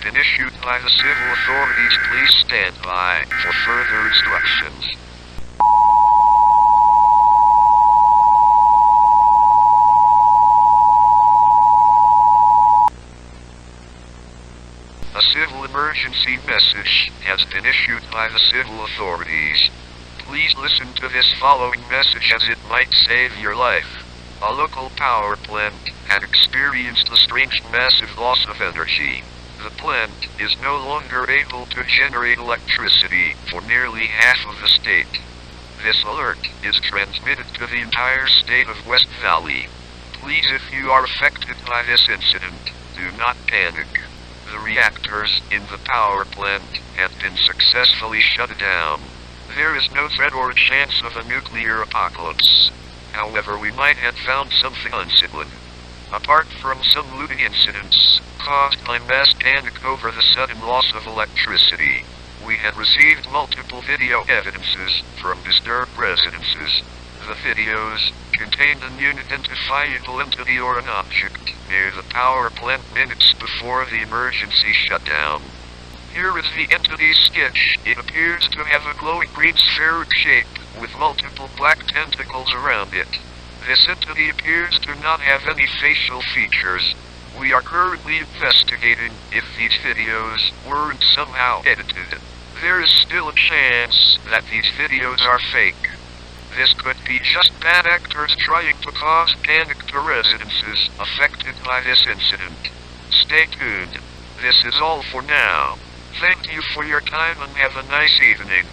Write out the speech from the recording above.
been issued by the civil authorities. Please stand by for further instructions. A civil emergency message has been issued by the civil authorities. Please listen to this following message as it might save your life. A local power plant had experienced a strange massive loss of energy. The plant is no longer able to generate electricity for nearly half of the state. This alert is transmitted to the entire state of West Valley. Please, if you are affected by this incident, do not panic. The reactors in the power plant have been successfully shut down. There is no threat or chance of a nuclear apocalypse. However, we might have found something unsettling. Apart from some looting incidents caused by mass panic over the sudden loss of electricity, we had received multiple video evidences from disturbed residences. The videos contained an unidentifiable entity or an object near the power plant minutes before the emergency shutdown. Here is the entity's sketch. It appears to have a glowing green spheric shape with multiple black tentacles around it. This entity appears to not have any facial features. We are currently investigating if these videos weren't somehow edited. There is still a chance that these videos are fake. This could be just bad actors trying to cause panic to residences affected by this incident. Stay tuned. This is all for now. Thank you for your time and have a nice evening.